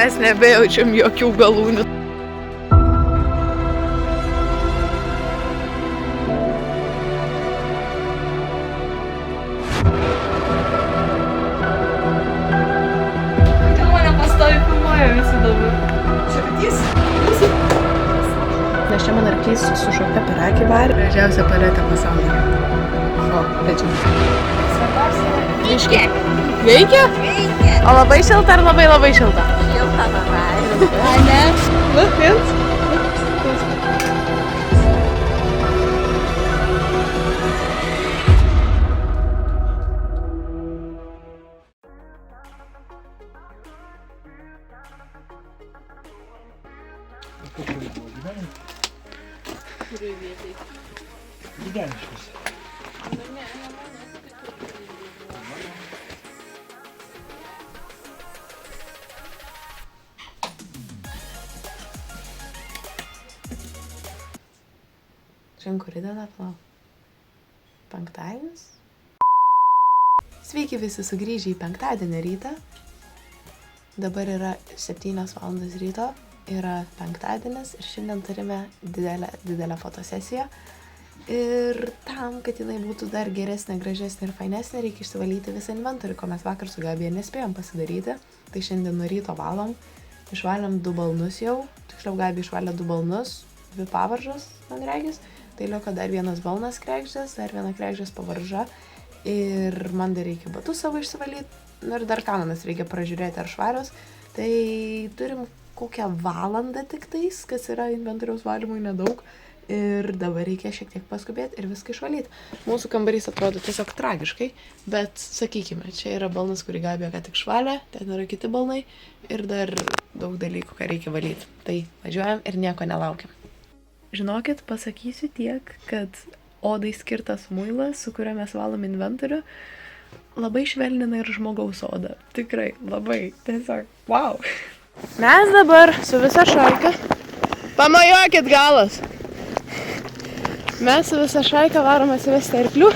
mes nebejaučiam jokių galūnių. Kodėl mane pastovi filmuoja visi dabar? Šarkys? Nes čia man arklys su šoka per akį varė. Gražiausia paletė pasaulyje. O, pečiam. Veikia. Veikia? Veikia. O labai šilta ar labai labai šilta? Šilta labai. A, ne? Va, viens. Kurioj vietai? Videniškas. Šiandien kuri diena, plau? Penktadienis? Sveiki visi sugrįžę į penktadienį rytą. Dabar yra 7 valandos ryto, yra penktadienis ir šiandien turime didelę fotosesiją. Ir tam, kad jinai būtų dar geresnė, gražesnė ir fainesnė, reikia išsivalyti visą inventorių, ko mes vakar su Gabija nespėjom pasidaryti. Tai šiandien nuo ryto valom. Išvalėm 2 balnus jau. Tiksliau, Gabija išvalė 2 balnus, 2 pavaržas, man regis. Tai lieka dar 1 balnas kregždės, dar 1 kregždės pavarža. Ir man dar reikia batus savo išsivalyti. Ir dar kamanas reikia pražiūrėti ar švarios. Tai turim kokią valandą tik tais, kas yra inventoriaus valymui nedaug. Ir dabar reikia šiek tiek paskubėti ir viską išvalyti. Mūsų kambarys atrodo tiesiog tragiškai, bet sakykime, čia yra balnas, kurį Gabija ką tik švalė, ten yra kiti balnai ir dar daug dalykų, ką reikia valyti. Tai važiuojam ir nieko nelaukiam. Žinokit, pasakysiu tiek, kad odai skirtas muilas, su kuriuo mes valom inventorių, labai švelnina ir žmogaus odą. Tikrai, labai, tiesiog, wow. Mes dabar su visa šaika, pamojuokit galas. Mes su visa šaika varom atsivesti arklių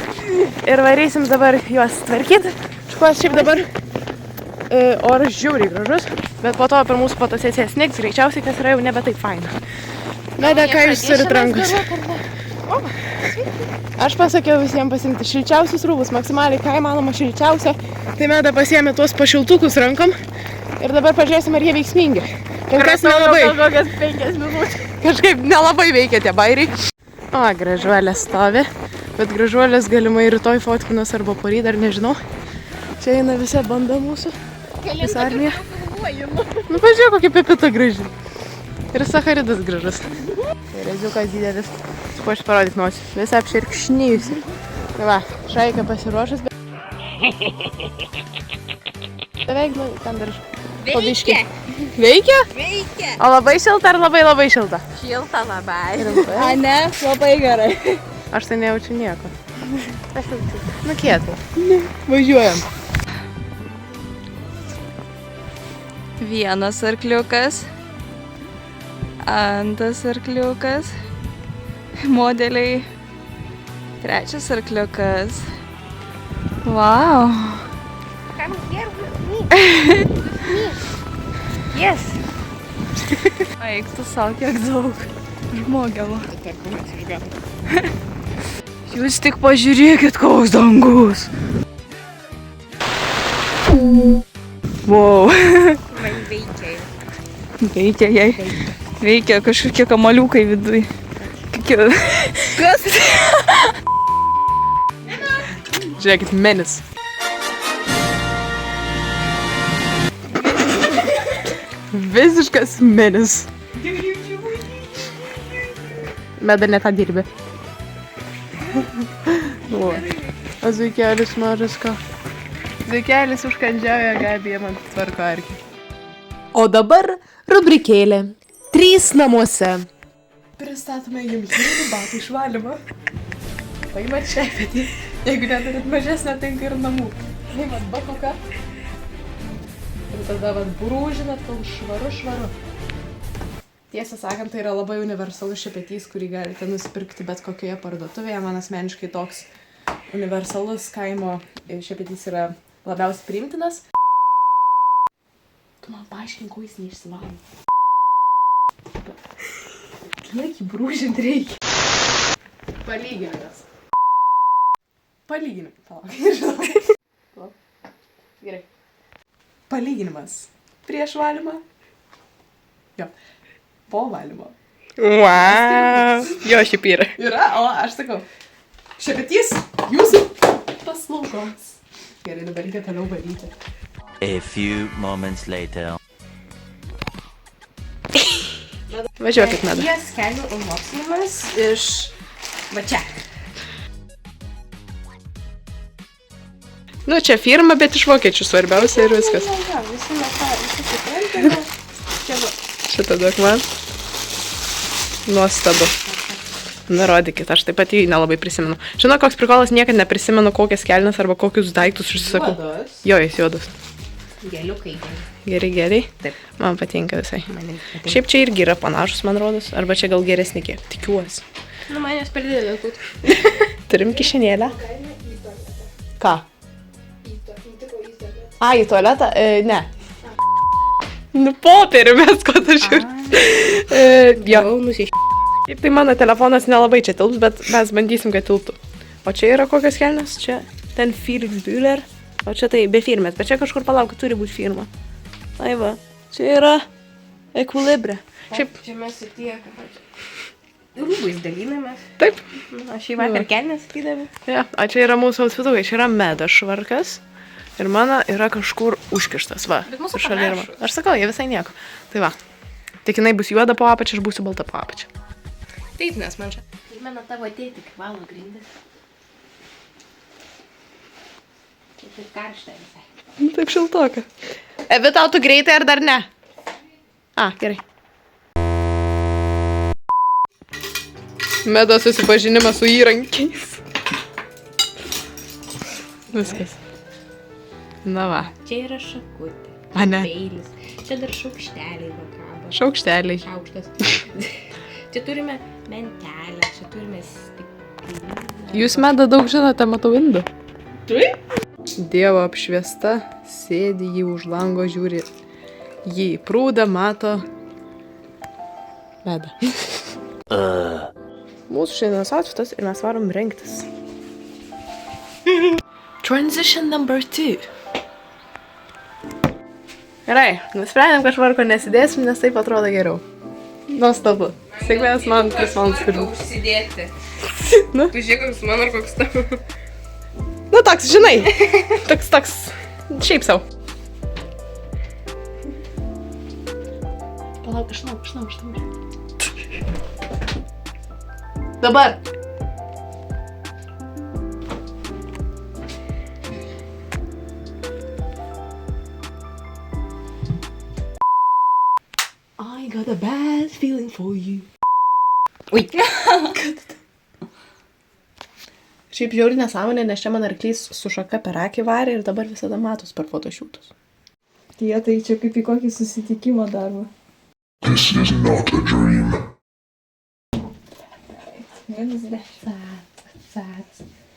ir varysim dabar juos tvarkyti. Škuos šiaip dabar oras žiauriai gražus, bet po to per mūsų fotosesiją snigs greičiausiai, kas yra jau nebe taip faina. Nede, ką jūs turit rankose? Aš pasakiau visiems pasirinkti šilčiausius rūbus, maksimaliai ką įmanoma šilčiausia. Tai Meda pasiėmė tuos pašiltukus rankom ir dabar pažiūrėsim, ar jie veiksmingi. Kol kas nelabai. Kokias 5 minutės. Kažkaip nelabai veikia tie bairiai. O, gražuolės stovi, bet gražuolės galimai rytoj fotkinos arba poryt, dar nežinau. Čia eina visi banda mūsų. Visa armija. Nu, pažiūrėjau, kokia pepita graži. Ir sacharidas gražus. Tai reziukas didelis. Su kuo aš parodyt nosiu. Visą apširkšnyjusi. Tai va, šaika pasiruošus. Beveik, nu, ten dar po biškį. Veikia? Veikia. O labai šilta ar labai labai šilta? Šilta labai. Rimtai? A, ne? Labai gerai. Aš tai nejaučiu nieko. Aš jaučiu. Nu, kietai. Važiuojam. Vienas arkliukas. Antras arkliukas. Modeliai. Trečias arkliukas. Wow. Yes. Eik tu savo, kiek daug žmogiavo. Jūs tik pažiūrėkit, koks dangus. Wow. Man veikia. Veikia jai. Veikia kažkokie kamaliukai viduj. Kas? Žiūrėkit, menis. Visiškas menis. Meda ne tą dirbi. O zuikelis mažas ką. Zuikelis užkandžiauja, Gabija man tvarko arkį. O dabar rubrikėlė. 3 namuose. Pristatome jums jūrų batų išvalymą. Paimat šepetį. Jeigu neturit mažesnio, tinka ir namų. Paimat batuką. Ir tada vat brūžinat, kol švaru. Tiesą sakant, tai yra labai universalus šepetys, kurį galite nusipirkti bet kokioje parduotuvėje. Man asmeniškai toks universalus kaimo šepetys yra labiausiai priimtinas. Tu man paaiškink, ko jis neišsivalo. Kiek jį brūžint reikia? Palyginimas. Palauk, nežinau. Gerai. Palyginimas. Prieš valymą. Jo. Po valymo. Wow. Jo, šiaip yra. Yra, o aš sakau. Šepetys jūsų paslaugoms. Gerai, dabar reikia toliau valyti. A few moments later. Važiuokit, Meda. Jas kelnių unboxinimas iš va čia. Nu, čia firma, bet iš vokiečių svarbiausia ir viskas. Jo, visi mes tą, visi suprantame. Čia va. Šitą duok man. Nuostabu. Nurodykit, aš taip pat jį nelabai prisimenu. Žinau, koks prikolas, niekad neprisimenu, kokias kelnes arba kokius daiktus užsisakau. Juodos. Jo, jis juodas. Geliukai. Gerai. Taip. Man patinka visai. Man patinka. Šiaip čia irgi yra panašus, man rodos. Arba čia gal geresni kiek. Tikiuosi. Nu, man jos per didelė būtų. Turim kišenėlę. Ką? A, į tualetą? Ne. Nu, popierių mes ko tu žiūri. Jo. Taip, tai mano telefonas nelabai čia tilps, bet mes bandysim, kad tilptų. O čia yra kokios kelnes? Čia ten Felix Bühler. O čia tai be firmės, bet čia kažkur palauk, turi būti firma. Tai va, čia yra Equilibre. Šiaip, Čia mes ir tiek. Rūbais dalinamės. taip. Aš į vakar kelnes įdaviau. Ja, o čia yra mūsų outfitukai, čia yra Meda švarkas. Ir mano yra kažkur užkištas, va. Bet mūsų šalia yra panašūs. man. Aš sakau, jie visai nieko. Tai va. Tik jinai bus juoda po apačia, aš būsiu balta po apačia. Taip, nes man čia. Primena tavo tėtį, kai valo grindis. Čia taip karšta visai. Nu, taip šiltoka. Evi, tau tu greitai ar dar ne? A, gerai. Medo susipažinimas su įrankiais. Viskas. Na va. Čia yra šakutė. A, ne. Peilis. Čia dar šaukšteliai vakabo. Šaukšteliai. Šaukštas. Čia turime mentelę, čia turime stiklinę. Jūs, Meda, daug žinote, matau indų. Taip? Dievo apšviesta, sėdi jį už lango, žiūri jį į prūdą, mato Meda. Mūsų šiandienos outfitas ir mes varom rengtis. Transition number 2. Gerai, nusprendėm, kad švarko nesidėsim, nes taip atrodo geriau. Nuostabu. Sėkmės man 3 valandas pirmų. Užsidėti. Nu? Pažiūrėk, koks mano ar koks tavo. Nu, toks, žinai. Toks. Šiaip sau. Palauk, aš nau. Dabar. I got a bad feeling for you. Ui. Šiaip žiauri nesąmonė, nes čia man arklys su šaka per akį varė ir dabar visada matos per fotošiūtus. Jie tai čia kaip į kokį susitikimo darbą. This is not a dream.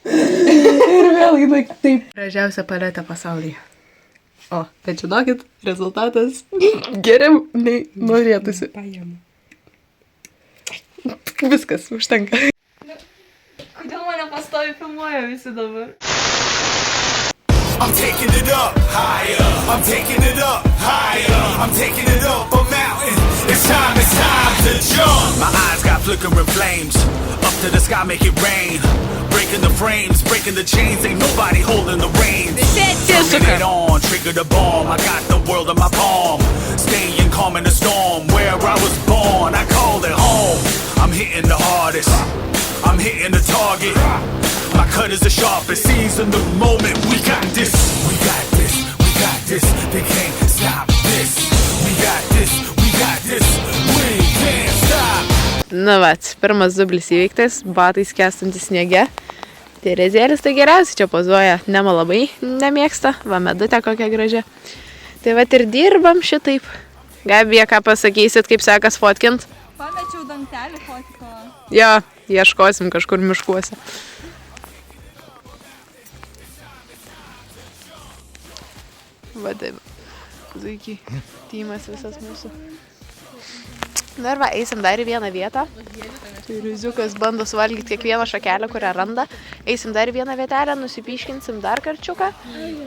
Ir vėl jinai taip. Gražiausia paletė pasaulyje. O, bet žinokit, rezultatas geriau nei norėtųsi. Viskas, užtenka. Kodėl mane pastovi filmuoja visi dabar? I'm taking it up higher. I'm taking it up higher. I'm taking it up a mountain. It's time to jump. My eyes got flickering flames. Up to the sky, make it rain. Breaking the frames, breaking the chains. Ain't nobody holding the reins. Turn it on, trigger the bomb. I got the world in my palm. Staying calm in the storm. Where I was born, I call it home. I'm hitting the hardest. I'm hitting the target. My cut is the sharpest. Season the moment. We got this. We got this. We got this. They can't stop this. We got this. We got this. We can't stop. Nu vat, pirmas dublis įveiktas, batai skęstantis sniege. Terezėlis tai geriausiai čia pozuoja, Nema labai nemėgsta, va medutė kokia gražia. Tai vat ir dirbam šitaip. Gabija, ką pasakysit, kaip sekas fotkint? Pamečiau dangtelį fotiko. Jo, ieškosim kažkur miškuose. Va taip. Zuikiai. Tymas visas mūsų. Na ir va, eisim dar į vieną vietą. Riziukas bando suvalgyti kiekvieną šakelę, kurią randa. Eisim dar į vieną vietelę, nusipyškinsim dar karčiuką.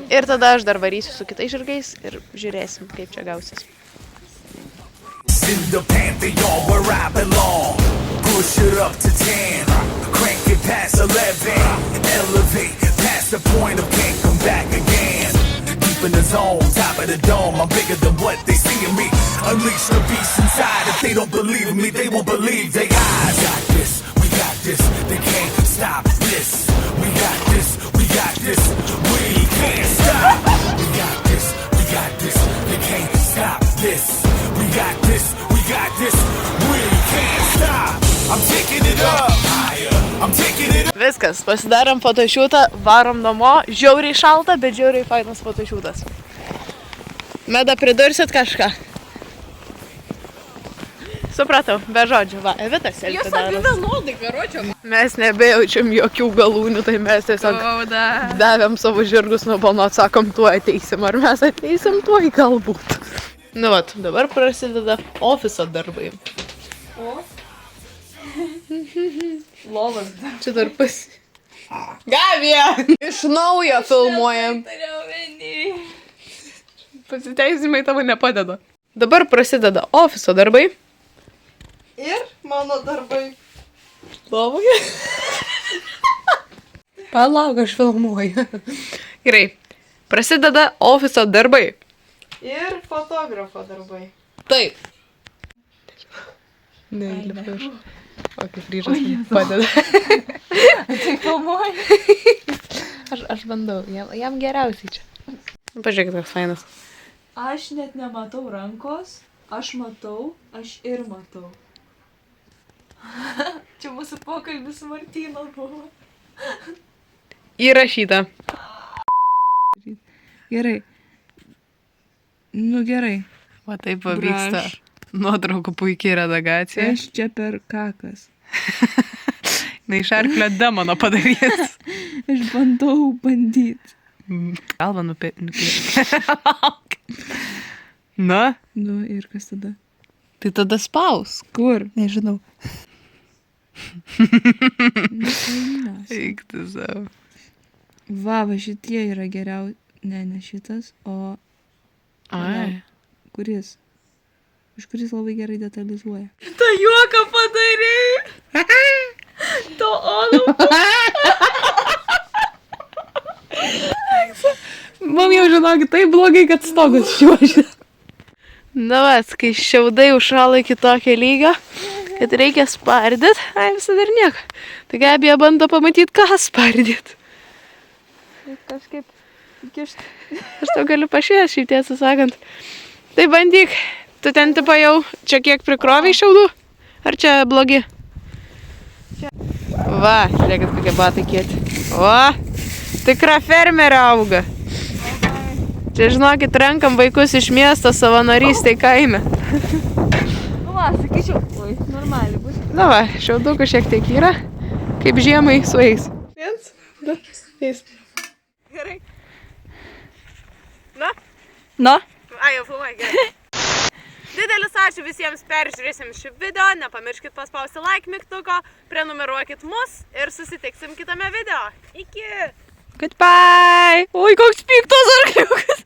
Ir tada aš dar varysiu su kitais žirgais ir žiūrėsim, kaip čia gausis. In the pantheon where I belong. Push it up to 10. Crank it past 11. Elevate past the point of can't come back again. Deep in the zone, top of the dome. I'm bigger than what they see in me. Unleash the beast inside. If they don't believe me, they won't believe their eyes. We got this, we got this. They can't stop this. We got this, we got this. We can't stop. We got this, we got this. They can't stop this. We got this, we got this. We can't stop. I'm taking it up higher. I'm taking it up. Viskas, pasidarom fotošiūtą, varom namo. Žiauriai šalta, bet žiauriai fainas fotošiūtas. Meda, pridursit kažką? Supratau, be žodžių. Va, Evita selfie daros. vienodai, karočiom. Mes nebejaučiam jokių galūnių, tai mes tiesiog davėm savo žirgus nubalnuot, sakom, tuo ateisim. Ar mes ateisim tuo į galbūt? Nu vat, dabar prasideda ofiso darbai. Lovas. Čia dar Gabija! Iš naujo filmuojam. Pasiteisimai tavo nepadeda. Dabar prasideda ofiso darbai. Ir mano darbai. Lovoje. Palauk, aš filmuoju. Gerai. Prasideda ofiso darbai. Ir fotografo darbai. Taip. Ne, lipaš. O kaip ryžas padeda. Tai filmuoju. Aš bandau. Jam geriausiai čia. Pažiūrėk, toks fainas. Aš net nematau rankos. Aš matau, aš ir matau. Čia mūsų pokalbis su Martynu buvo. Įrašyta. Gerai. Nu gerai. O taip pavyksta. Nuotraukų puikiai redagacija. Aš čia per kakas. Na, iš arklio demono padarys. Aš bandau bandyti. Galva Na? Nu ir kas tada? Tai tada spaus. Kur? Nežinau. Eik tu savo. Va, šitie yra geriausi. Ne šitas, o... Ai. Kuris? Iš kuris labai gerai detalizuoja. Ta juoką padarei. To olu. Mam jau žinokit, tai blogai, kad stogas šiuožia. Na vas, kai šiaudai užšala iki tokio lygio, kad reikia spardyt, visą dar nieko. Tai Gabija bando pamatyti, ką spardyt. Kažkaip kišti. Aš tau galiu pašviesti, šiaip tiesą sakant. Tai bandyk, tu ten tipo jau čia kiek prikroviai šiaudų? Ar čia blogi? Va, žiūrėkit, kokie batai kieti. O, tikra fermerio auga. Čia, žinokit, renkam vaikus iš miesto savanorystėj kaime. Nu va, sakyčiau, oi, normaliai bus. Na va, šiaudukų šiek tiek yra, kaip žiemai sueis. 1, 2, 3. Gerai. Na? Na? Ai, jau filmai, gerai. Didelis ačiū visiems peržiūrėsim šį video, nepamirškit paspausti like mygtuko, prenumeruokit mus ir susitiksim kitame video. Iki! Goodbye! Oi, koks piktas arkliukas!